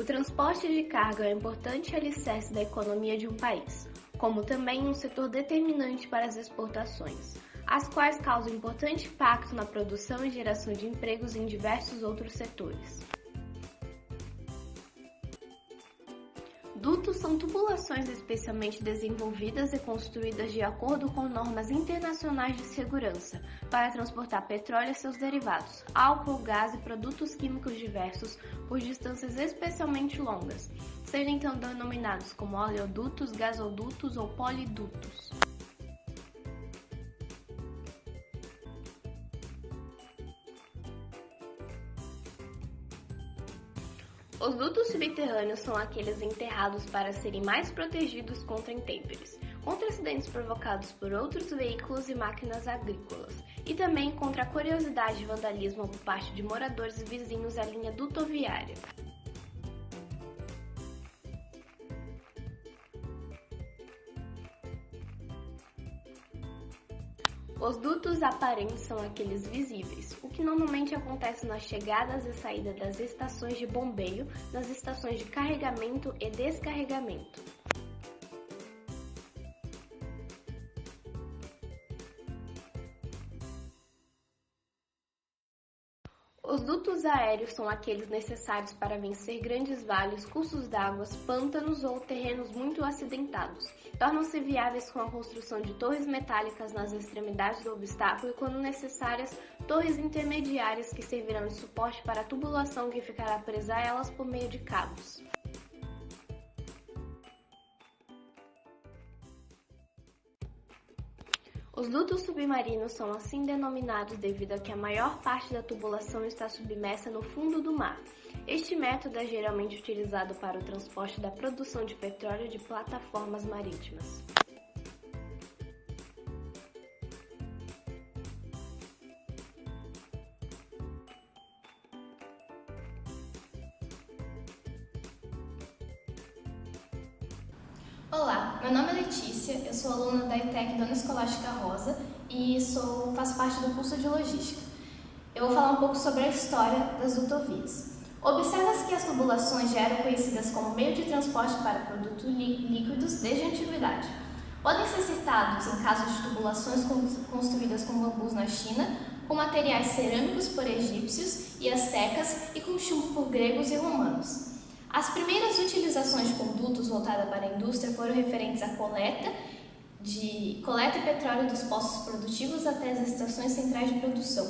O transporte de carga é um importante alicerce da economia de um país, como também um setor determinante para as exportações, as quais causam importante impacto na produção e geração de empregos em diversos outros setores. Dutos são tubulações especialmente desenvolvidas e construídas de acordo com normas internacionais de segurança para transportar petróleo e seus derivados, álcool, gás e produtos químicos diversos por distâncias especialmente longas, sendo então denominados como oleodutos, gasodutos ou polidutos. Os dutos subterrâneos são aqueles enterrados para serem mais protegidos contra intempéries, contra acidentes provocados por outros veículos e máquinas agrícolas, e também contra a curiosidade e vandalismo por parte de moradores e vizinhos à linha dutoviária. Os dutos aparentes são aqueles visíveis, o que normalmente acontece nas chegadas e saídas das estações de bombeio, nas estações de carregamento e descarregamento. Os dutos aéreos são aqueles necessários para vencer grandes vales, cursos d'água, pântanos ou terrenos muito acidentados. Tornam-se viáveis com a construção de torres metálicas nas extremidades do obstáculo e, quando necessárias, torres intermediárias que servirão de suporte para a tubulação que ficará presa a elas por meio de cabos. Os dutos submarinos são assim denominados devido a que a maior parte da tubulação está submersa no fundo do mar. Este método é geralmente utilizado para o transporte da produção de petróleo de plataformas marítimas. Olá, meu nome é Letícia, eu sou aluna da ETEC Dona Escolástica Rosa e faço parte do curso de Logística. Eu vou falar um pouco sobre a história das dutovias. Observa-se que as tubulações já eram conhecidas como meio de transporte para produtos líquidos desde a antiguidade. Podem ser citados em casos de tubulações construídas com bambus na China, com materiais cerâmicos por egípcios e astecas e com chumbo por gregos e romanos. As primeiras utilizações de condutos voltadas para a indústria foram referentes à coleta e petróleo dos poços produtivos até as estações centrais de produção.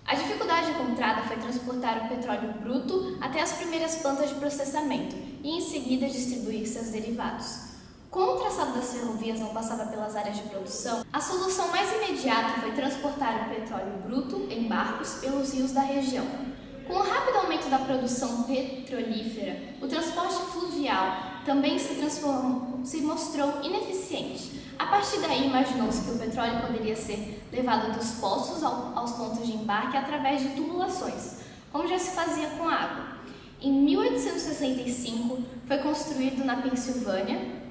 A dificuldade encontrada foi transportar o petróleo bruto até as primeiras plantas de processamento e, em seguida, distribuir seus derivados. Como o traçado das ferrovias não passava pelas áreas de produção, a solução mais imediata foi transportar o petróleo bruto em barcos pelos rios da região. Com o rápido aumento da produção petrolífera, o transporte fluvial também se mostrou ineficiente. A partir daí, imaginou-se que o petróleo poderia ser levado dos poços aos pontos de embarque através de tubulações, como já se fazia com a água. Em 1865, foi construído na Pensilvânia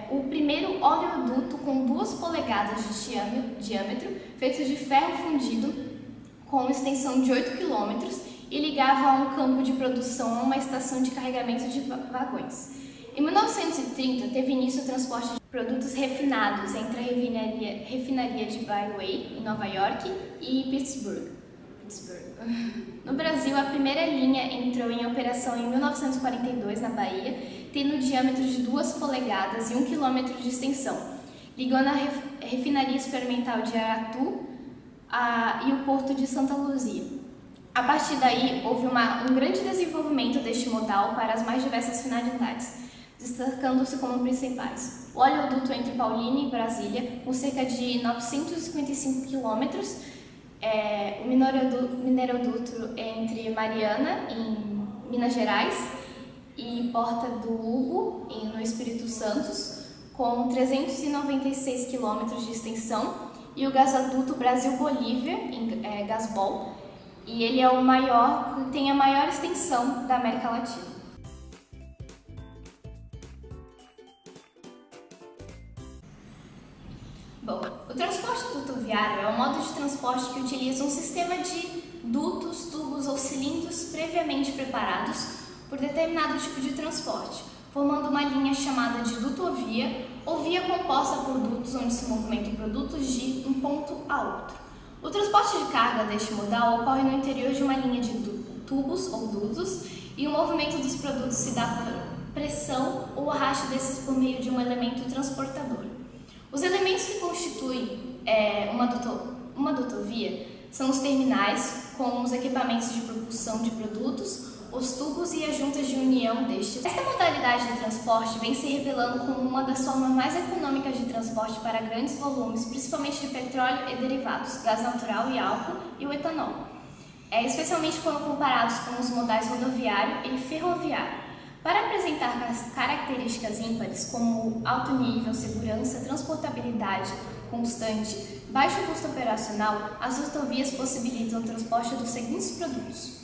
o primeiro oleoduto com 2 polegadas de diâmetro, feito de ferro fundido, com extensão de 8 km e ligava a um campo de produção a uma estação de carregamento de vagões. Em 1930, teve início o transporte de produtos refinados entre a refinaria de Bayway, em Nova York, e Pittsburgh. No Brasil, a primeira linha entrou em operação em 1942, na Bahia, tendo diâmetro de 2 polegadas e 1 km de extensão, ligando a refinaria experimental de Aratu e o porto de Santa Luzia. A partir daí, houve um grande desenvolvimento deste modal para as mais diversas finalidades, destacando-se como principais: o oleoduto entre Paulínia e Brasília, com cerca de 955 km, o mineroduto entre Mariana, em Minas Gerais, e Porta do Hugo, no Espírito Santo, com 396 km de extensão, e o gasoduto Brasil-Bolívia, em Gasbol, e ele é tem a maior extensão da América Latina. Bom, o transporte dutoviário é um modo de transporte que utiliza um sistema de dutos, tubos ou cilindros previamente preparados, por determinado tipo de transporte, formando uma linha chamada de dutovia ou via composta por dutos onde se movimentam produtos de um ponto a outro. O transporte de carga deste modal ocorre no interior de uma linha de tubos ou dutos e o movimento dos produtos se dá por pressão ou arraste desses por meio de um elemento transportador. Os elementos que constituem uma dutovia são os terminais, com os equipamentos de propulsão de produtos, os tubos e as juntas de união destes. Esta modalidade de transporte vem se revelando como uma das formas mais econômicas de transporte para grandes volumes, principalmente de petróleo e derivados, gás natural e álcool e o etanol, especialmente quando comparados com os modais rodoviário e ferroviário. Para apresentar características ímpares como alto nível, segurança, transportabilidade constante, baixo custo operacional, as rodovias possibilitam o transporte dos seguintes produtos: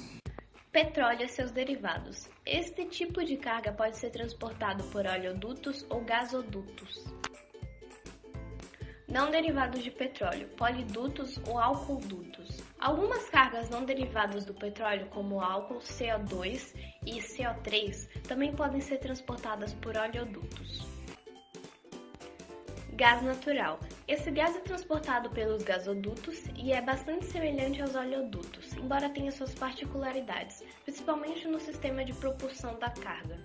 petróleo e seus derivados. Este tipo de carga pode ser transportado por oleodutos ou gasodutos. Não derivados de petróleo, polidutos ou álcooldutos. Algumas cargas não derivadas do petróleo, como álcool, CO2 e CO3, também podem ser transportadas por oleodutos. Gás natural. Esse gás é transportado pelos gasodutos e é bastante semelhante aos oleodutos, embora tenha suas particularidades, principalmente no sistema de propulsão da carga.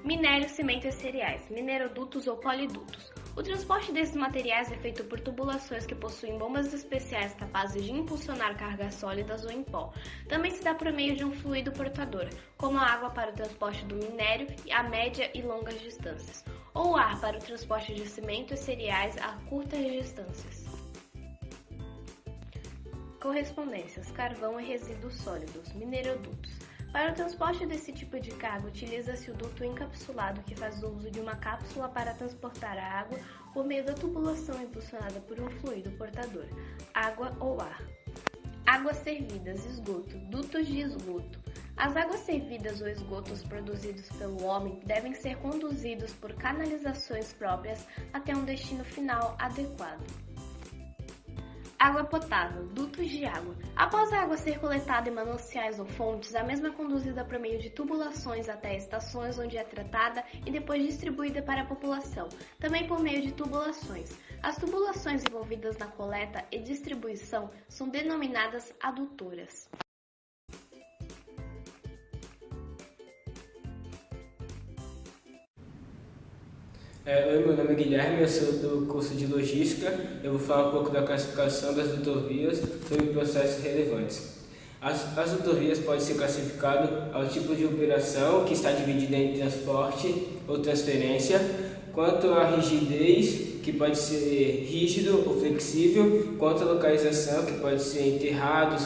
Minério, cimento e cereais, minerodutos ou polidutos. O transporte desses materiais é feito por tubulações que possuem bombas especiais capazes de impulsionar cargas sólidas ou em pó. Também se dá por meio de um fluido portador, como a água para o transporte do minério a média e longas distâncias, ou o ar para o transporte de cimento e cereais a curtas distâncias. Correspondências, carvão e resíduos sólidos, minerodutos. Para o transporte desse tipo de carga, utiliza-se o duto encapsulado, que faz uso de uma cápsula para transportar a água por meio da tubulação impulsionada por um fluido portador, água ou ar. Águas servidas, esgoto, dutos de esgoto. As águas servidas ou esgotos produzidos pelo homem devem ser conduzidos por canalizações próprias até um destino final adequado. Água potável, dutos de água. Após a água ser coletada em mananciais ou fontes, a mesma é conduzida por meio de tubulações até estações onde é tratada e depois distribuída para a população, também por meio de tubulações. As tubulações envolvidas na coleta e distribuição são denominadas adutoras. Oi, meu nome é Guilherme, eu sou do curso de Logística. Eu vou falar um pouco da classificação das dutovias sobre processos relevantes. As dutovias podem ser classificadas ao tipo de operação, que está dividida em transporte ou transferência, quanto à rigidez, que pode ser rígido ou flexível, quanto à localização, que pode ser enterrados,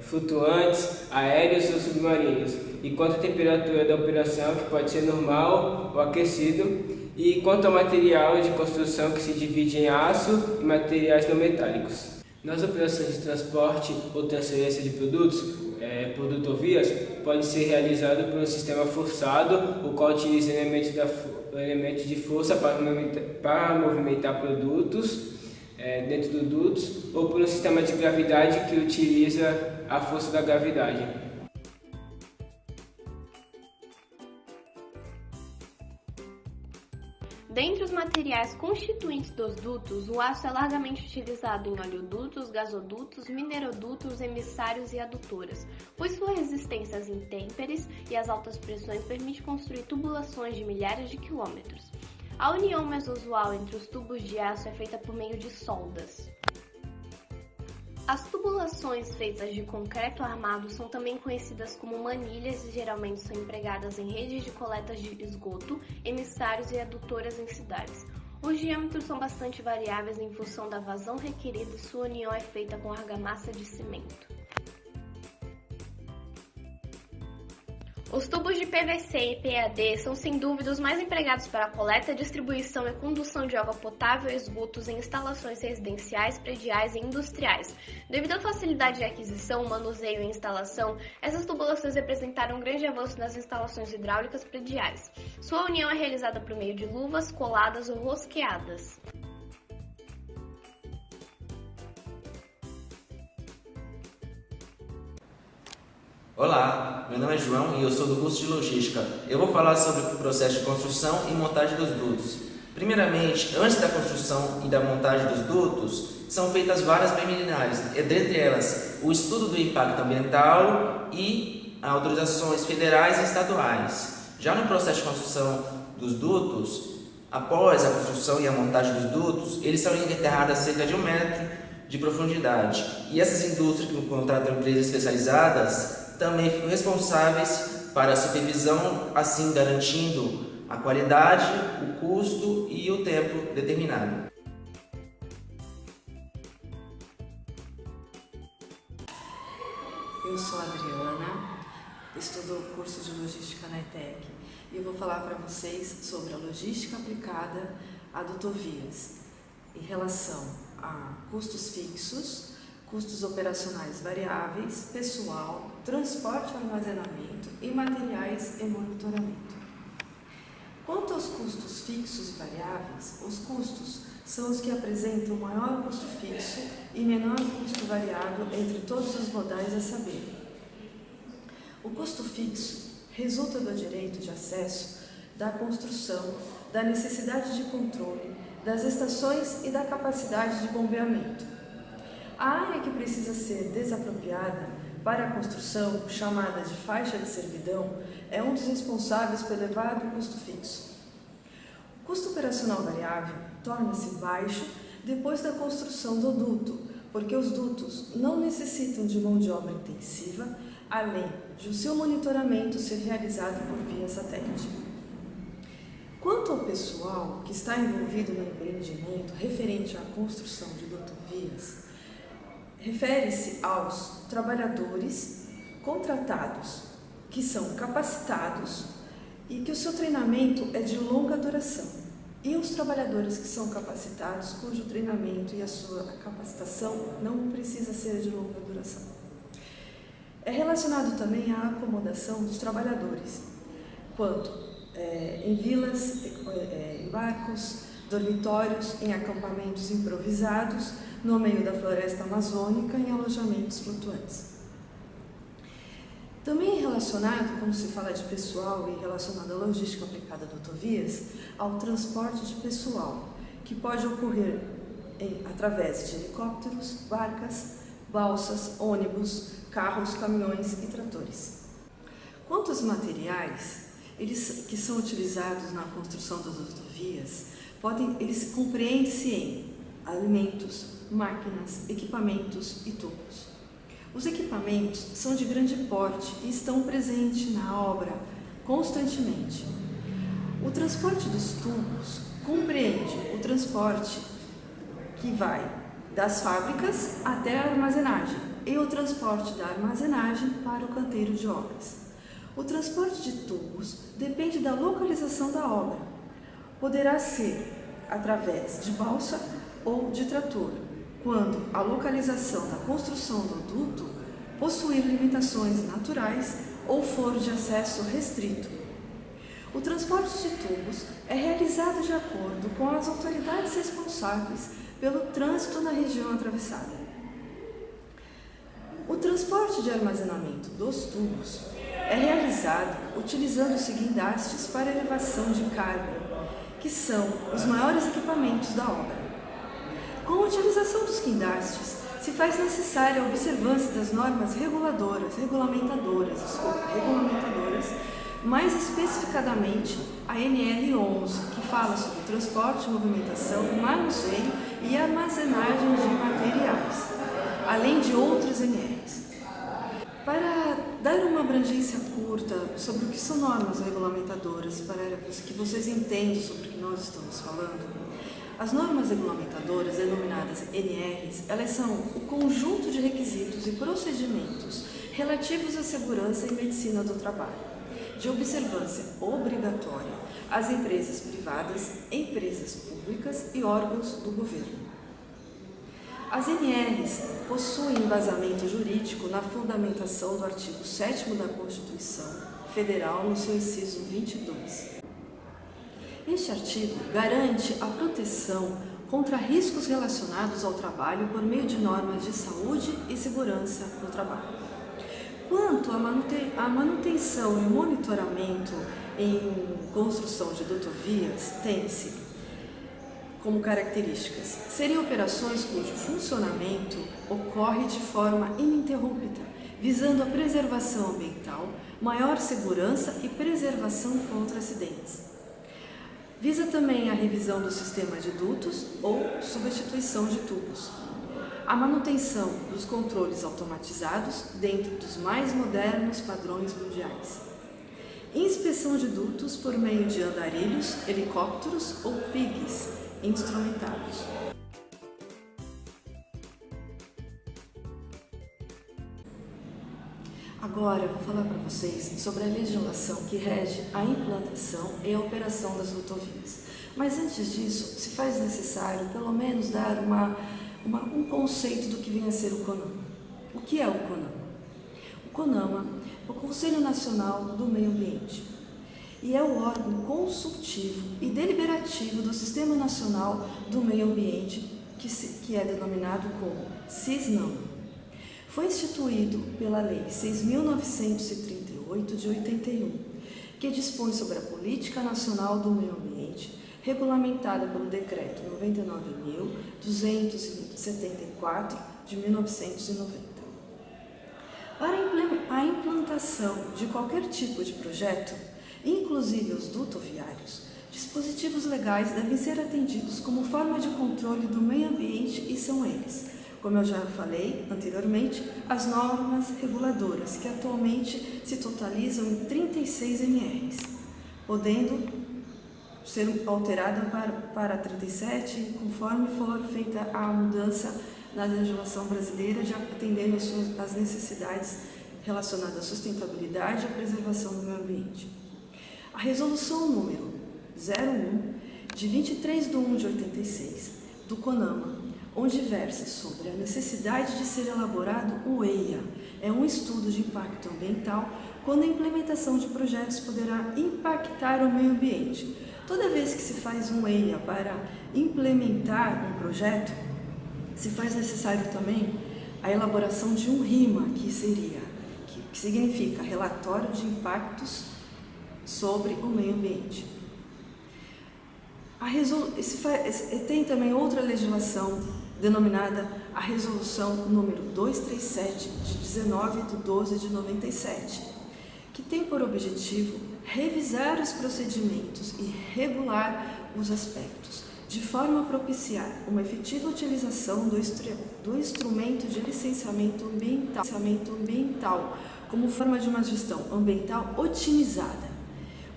flutuantes, aéreos ou submarinos, e quanto à temperatura da operação, que pode ser normal ou aquecido, e quanto ao material de construção, que se divide em aço e materiais não metálicos. Nas operações de transporte ou transferência de produtos por dutovias, pode ser realizado por um sistema forçado, o qual utiliza elementos de força para movimentar produtos dentro dos dutos, ou por um sistema de gravidade que utiliza a força da gravidade. Dentre os materiais constituintes dos dutos, o aço é largamente utilizado em oleodutos, gasodutos, minerodutos, emissários e adutoras, pois sua resistência às intempéries e às altas pressões permite construir tubulações de milhares de quilômetros. A união mais usual entre os tubos de aço é feita por meio de soldas. As tubulações feitas de concreto armado são também conhecidas como manilhas e geralmente são empregadas em redes de coletas de esgoto, emissários e adutoras em cidades. Os diâmetros são bastante variáveis em função da vazão requerida e sua união é feita com argamassa de cimento. Os tubos de PVC e PAD são sem dúvida os mais empregados para a coleta, distribuição e condução de água potável e esgotos em instalações residenciais, prediais e industriais. Devido à facilidade de aquisição, manuseio e instalação, essas tubulações representaram um grande avanço nas instalações hidráulicas prediais. Sua união é realizada por meio de luvas, coladas ou rosqueadas. Olá, meu nome é João e eu sou do curso de Logística. Eu vou falar sobre o processo de construção e montagem dos dutos. Primeiramente, antes da construção e da montagem dos dutos, são feitas várias preliminares, dentre elas o estudo do impacto ambiental e autorizações federais e estaduais. Já no processo de construção dos dutos, após a construção e a montagem dos dutos, eles são enterrados a cerca de 1 metro de profundidade. E essas indústrias que contratam empresas especializadas também ficam responsáveis para a supervisão, assim garantindo a qualidade, o custo e o tempo determinado. Eu sou a Adriana, estudo o curso de Logística na ETEC e eu vou falar para vocês sobre a logística aplicada a dutovias em relação a custos fixos, custos operacionais variáveis, pessoal, transporte e armazenamento e materiais e monitoramento. Quanto aos custos fixos e variáveis, os custos são os que apresentam o maior custo fixo e menor custo variável entre todos os modais a saber. O custo fixo resulta do direito de acesso, da construção, da necessidade de controle, das estações e da capacidade de bombeamento. A área que precisa ser desapropriada para a construção, chamada de faixa de servidão, é um dos responsáveis pelo elevado custo fixo. O custo operacional variável torna-se baixo depois da construção do duto, porque os dutos não necessitam de mão de obra intensiva, além de o seu monitoramento ser realizado por via satélite. Quanto ao pessoal que está envolvido no empreendimento referente à construção de dutovias, refere-se aos trabalhadores contratados, que são capacitados e que o seu treinamento é de longa duração, e os trabalhadores que são capacitados, cujo treinamento e a sua capacitação não precisa ser de longa duração. É relacionado também à acomodação dos trabalhadores, quanto em vilas, em barcos, dormitórios, em acampamentos improvisados, no meio da floresta amazônica, em alojamentos flutuantes. Também é relacionado, quando se fala de pessoal e relacionado à logística aplicada a dutovias, ao transporte de pessoal, que pode ocorrer através de helicópteros, barcas, balsas, ônibus, carros, caminhões e tratores. Quanto aos materiais, eles que são utilizados na construção das dutovias, eles compreendem-se em alimentos, máquinas, equipamentos e tubos. Os equipamentos são de grande porte e estão presentes na obra constantemente. O transporte dos tubos compreende o transporte que vai das fábricas até a armazenagem e o transporte da armazenagem para o canteiro de obras. O transporte de tubos depende da localização da obra. Poderá ser através de balsa ou de trator, quando a localização da construção do duto possuir limitações naturais ou for de acesso restrito. O transporte de tubos é realizado de acordo com as autoridades responsáveis pelo trânsito na região atravessada. O transporte de armazenamento dos tubos é realizado utilizando os guindastes para elevação de carga, que são os maiores equipamentos da obra. Com a utilização dos guindastes, se faz necessária a observância das normas regulamentadoras, mais especificadamente a NR11, que fala sobre transporte, movimentação, manuseio e armazenagem de materiais, além de outras NRs. Para dar uma abrangência curta sobre o que são normas regulamentadoras, para que vocês entendam sobre o que nós estamos falando, as normas regulamentadoras, denominadas NRs, elas são o conjunto de requisitos e procedimentos relativos à segurança e medicina do trabalho, de observância obrigatória às empresas privadas, empresas públicas e órgãos do governo. As NRs possuem embasamento jurídico na fundamentação do artigo 7º da Constituição Federal, no seu inciso 22. Este artigo garante a proteção contra riscos relacionados ao trabalho por meio de normas de saúde e segurança no trabalho. Quanto à manutenção e monitoramento em construção de dutovias, tem-se como características serem operações cujo funcionamento ocorre de forma ininterrupta, visando a preservação ambiental, maior segurança e preservação contra acidentes. Visa também a revisão do sistema de dutos ou substituição de tubos. A manutenção dos controles automatizados dentro dos mais modernos padrões mundiais. Inspeção de dutos por meio de andarilhos, helicópteros ou pigs instrumentados. Agora eu vou falar para vocês sobre a legislação que rege a implantação e a operação das dutovias. Mas antes disso, se faz necessário pelo menos dar um conceito do que vem a ser o CONAMA. O que é o CONAMA? O CONAMA é o Conselho Nacional do Meio Ambiente e é o órgão consultivo e deliberativo do Sistema Nacional do Meio Ambiente, que é denominado como CISNAMA. Foi instituído pela Lei 6.938 de 81, que dispõe sobre a Política Nacional do Meio Ambiente, regulamentada pelo Decreto 99.274 de 1990. Para a implantação de qualquer tipo de projeto, inclusive os dutoviários, dispositivos legais devem ser atendidos como forma de controle do meio ambiente e são eles, como eu já falei anteriormente, as normas reguladoras, que atualmente se totalizam em 36 NRs, podendo ser alterada para 37, conforme for feita a mudança na legislação brasileira, já atendendo às necessidades relacionadas à sustentabilidade e à preservação do meio ambiente. A resolução número 01, de 23 de 1 de 86, do CONAMA, onde versa sobre a necessidade de ser elaborado o EIA, é um estudo de impacto ambiental, quando a implementação de projetos poderá impactar o meio ambiente. Toda vez que se faz um EIA para implementar um projeto, se faz necessário também a elaboração de um RIMA, que significa Relatório de Impactos sobre o Meio Ambiente. Tem também outra legislação denominada a Resolução número 237, de 19 de 12 de 97, que tem por objetivo revisar os procedimentos e regular os aspectos, de forma a propiciar uma efetiva utilização do instrumento de licenciamento ambiental como forma de uma gestão ambiental otimizada,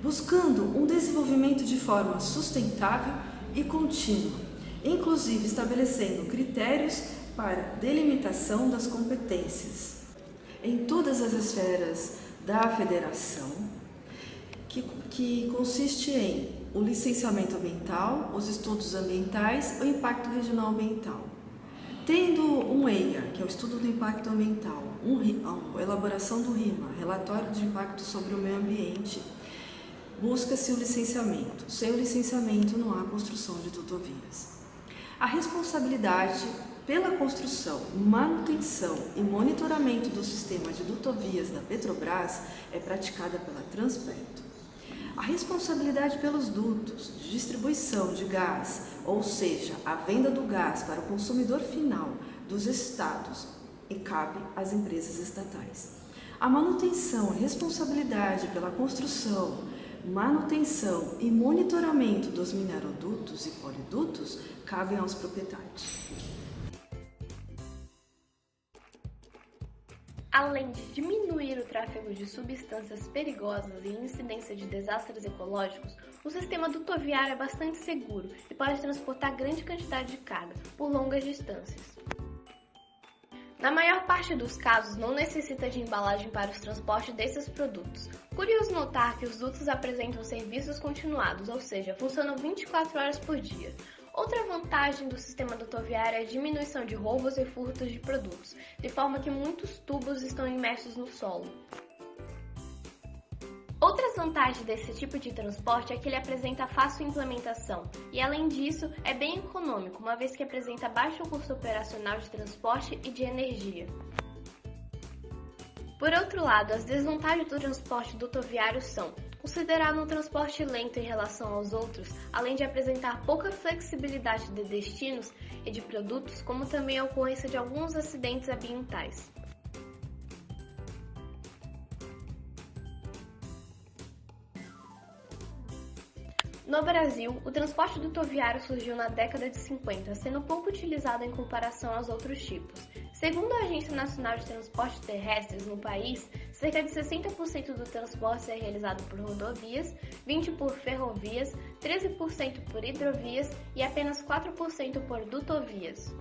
buscando um desenvolvimento de forma sustentável e contínua, inclusive estabelecendo critérios para delimitação das competências em todas as esferas da federação, que consiste em o licenciamento ambiental, os estudos ambientais, o impacto regional ambiental. Tendo um EIA, que é o estudo do impacto ambiental, a elaboração do RIMA, relatório de impacto sobre o meio ambiente, busca-se o licenciamento. Sem o licenciamento não há construção de dutovias. A responsabilidade pela construção, manutenção e monitoramento do sistema de dutovias da Petrobras é praticada pela Transpetro. A responsabilidade pelos dutos de distribuição de gás, ou seja, a venda do gás para o consumidor final dos estados, e cabe às empresas estatais. A manutenção e responsabilidade pela construção, manutenção e monitoramento dos minerodutos e polidutos cabem aos proprietários. Além de diminuir o tráfego de substâncias perigosas e incidência de desastres ecológicos, o sistema dutoviário é bastante seguro e pode transportar grande quantidade de carga por longas distâncias. Na maior parte dos casos, não necessita de embalagem para o transporte desses produtos. Curioso notar que os dutos apresentam serviços continuados, ou seja, funcionam 24 horas por dia. Outra vantagem do sistema dutoviário é a diminuição de roubos e furtos de produtos, de forma que muitos tubos estão imersos no solo. Outras vantagens desse tipo de transporte é que ele apresenta fácil implementação e, além disso, é bem econômico, uma vez que apresenta baixo custo operacional de transporte e de energia. Por outro lado, as desvantagens do transporte dutoviário são considerado um transporte lento em relação aos outros, além de apresentar pouca flexibilidade de destinos e de produtos, como também a ocorrência de alguns acidentes ambientais. No Brasil, o transporte dutoviário surgiu na década de 50, sendo pouco utilizado em comparação aos outros tipos. Segundo a Agência Nacional de Transportes Terrestres no país, cerca de 60% do transporte é realizado por rodovias, 20% por ferrovias, 13% por hidrovias e apenas 4% por dutovias.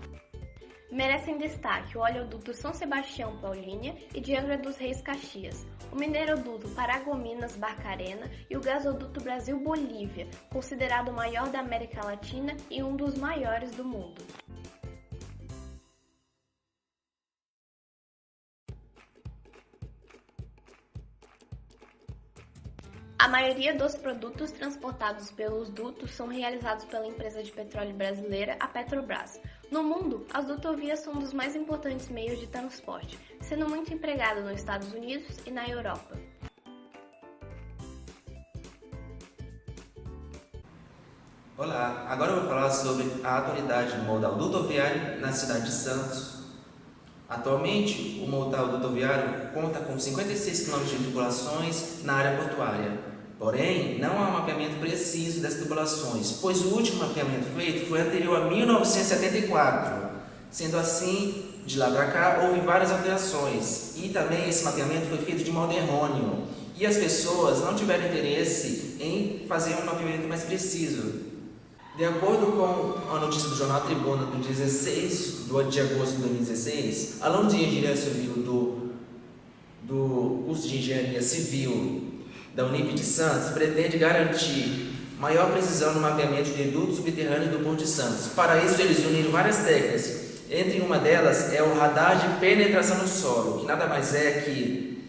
Merecem destaque o oleoduto São Sebastião-Paulínia e de Angra dos Reis Caxias, o mineroduto Paragominas-Barcarena e o gasoduto Brasil-Bolívia, considerado o maior da América Latina e um dos maiores do mundo. A maioria dos produtos transportados pelos dutos são realizados pela empresa de petróleo brasileira, a Petrobras. No mundo, as dutovias são um dos mais importantes meios de transporte, sendo muito empregado nos Estados Unidos e na Europa. Olá, agora eu vou falar sobre a atualidade do modal dutoviário na cidade de Santos. Atualmente, o modal dutoviário conta com 56 km de tubulações na área portuária. Porém, não há um mapeamento preciso das tubulações, pois o último mapeamento feito foi anterior a 1974. Sendo assim, de lá para cá, houve várias alterações e também esse mapeamento foi feito de modo errôneo e as pessoas não tiveram interesse em fazer um mapeamento mais preciso. De acordo com a notícia do jornal Tribuna do 16 de agosto de 2016, alunos de engenharia civil do curso de engenharia civil da Unip de Santos pretende garantir maior precisão no mapeamento de dutos subterrâneos do Porto de Santos. Para isso, eles uniram várias técnicas. Entre uma delas é o radar de penetração no solo, que nada mais é que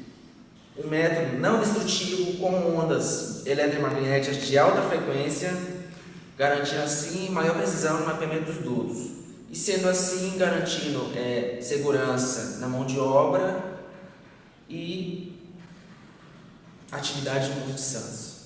um método não destrutivo com ondas eletromagnéticas de alta frequência, garantindo assim maior precisão no mapeamento dos dutos. E sendo assim, garantindo segurança na mão de obra e atividade no Porto de Santos.